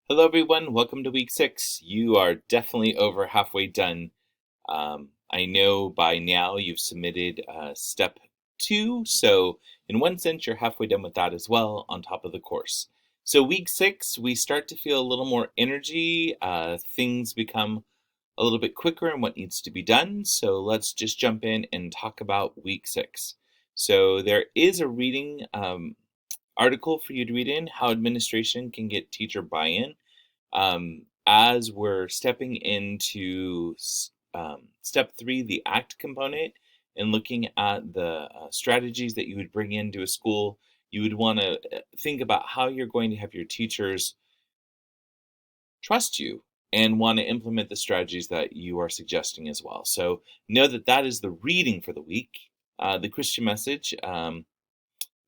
Hello, everyone. Welcome to week 6. You are definitely over halfway done. I know by now you've submitted step 2, so in one sense, you're halfway done with that as well, on top of the course. So, week 6, we start to feel a little more energy. Things become a little bit quicker in what needs to be done. So, let's just jump in and talk about week 6. So, there is a reading article for you to read in how administration can get teacher buy in. As we're stepping into step 3, the ACT component, and looking at the strategies that you would bring into a school, you would want to think about how you're going to have your teachers trust you and want to implement the strategies that you are suggesting as well. So know that that is the reading for the week. The Christian message,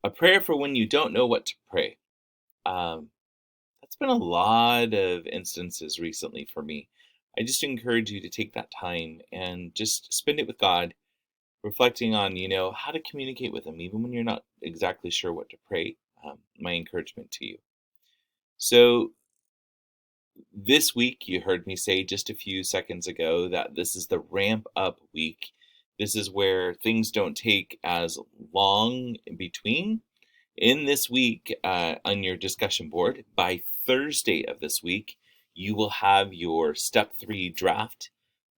a prayer for when you don't know what to pray. That's been a lot of instances recently for me. I just encourage you to take that time and just spend it with God, reflecting on, how to communicate with Him, even when you're not exactly sure what to pray. My encouragement to you. So, this week, you heard me say just a few seconds ago that this is the ramp up week. This is where things don't take as long in between. In this week, on your discussion board, by Thursday of this week, you will have your step 3 draft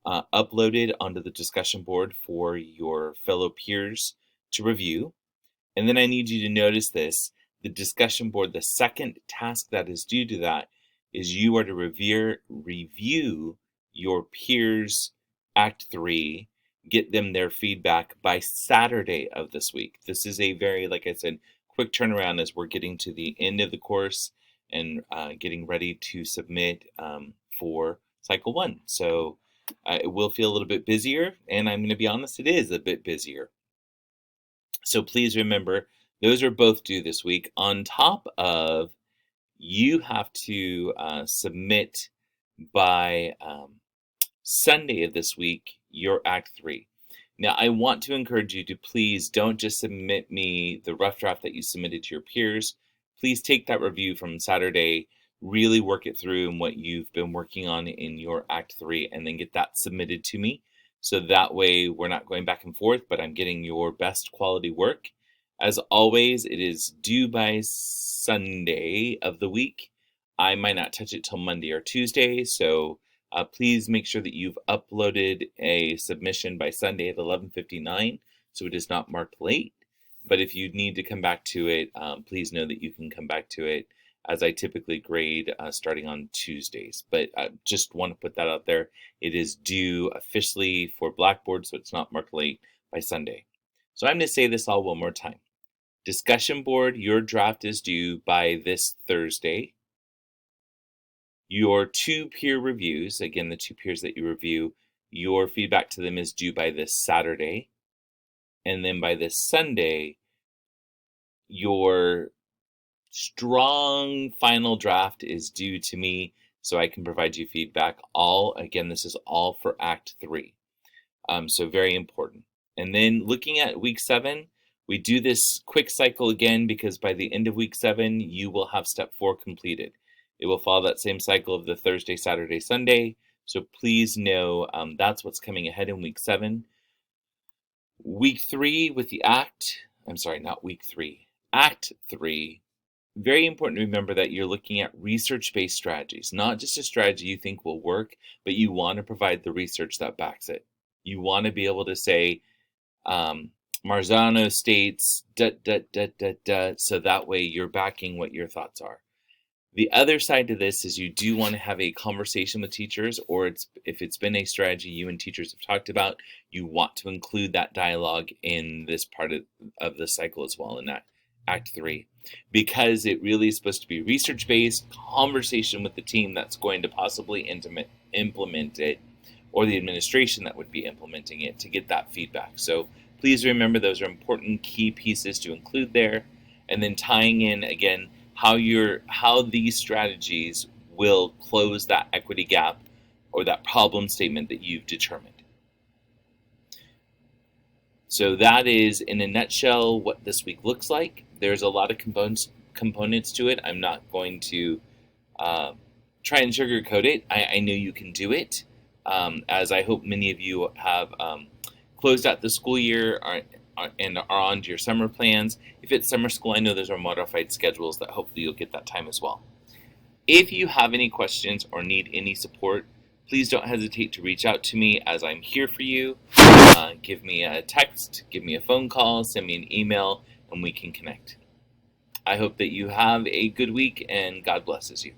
uploaded onto the discussion board for your fellow peers to review. And then I need you to notice this. The discussion board, the second task that is due to that is you are to review your peers' Act 3, get them their feedback by Saturday of this week. This is a very, like I said, quick turnaround as we're getting to the end of the course and getting ready to submit for cycle 1. So it will feel a little bit busier, and I'm going to be honest, it is a bit busier. So please remember, those are both due this week. On top of, you have to submit by Sunday of this week your Act 3. Now, I want to encourage you to please don't just submit me the rough draft that you submitted to your peers. Please take that review from Saturday, really work it through and what you've been working on in your Act 3, and then get that submitted to me. So that way we're not going back and forth, but I'm getting your best quality work. As always, it is due by Sunday of the week. I might not touch it till Monday or Tuesday, so please make sure that you've uploaded a submission by Sunday at 11:59, so it is not marked late. But if you need to come back to it, please know that you can come back to it, as I typically grade starting on Tuesdays. But I just want to put that out there. It is due officially for Blackboard, so it's not marked late by Sunday. So I'm going to say this all one more time. Discussion board, your draft is due by this Thursday. Your 2 peer reviews, again, the 2 peers that you review, your feedback to them is due by this Saturday. And then by this Sunday, your strong final draft is due to me so I can provide you feedback. Again, this is all for Act 3. So very important. And then looking at week 7, we do this quick cycle again because by the end of week 7, you will have step 4 completed. It will follow that same cycle of the Thursday, Saturday, Sunday. So please know that's what's coming ahead in week 7. Week 3 with the Act 3. Very important to remember that you're looking at research-based strategies, not just a strategy you think will work, but you want to provide the research that backs it. You want to be able to say, Marzano states, so that way you're backing what your thoughts are. The other side to this is you do want to have a conversation with teachers, or if it's been a strategy you and teachers have talked about, you want to include that dialogue in this part of the cycle as well, in that Act 3, because it really is supposed to be research-based conversation with the team that's going to possibly implement it, or the administration that would be implementing it, to get that feedback. So please remember those are important key pieces to include there, and then tying in again how these strategies will close that equity gap or that problem statement that you've determined. So that is, in a nutshell, what this week looks like. There's a lot of components to it. I'm not going to try and sugarcoat it. I know you can do it, as I hope many of you have closed out the school year and are on to your summer plans. If it's summer school, I know those are modified schedules that hopefully you'll get that time as well. If you have any questions or need any support, please don't hesitate to reach out to me, as I'm here for you. Give me a text, give me a phone call, send me an email, and we can connect. I hope that you have a good week, and God blesses you.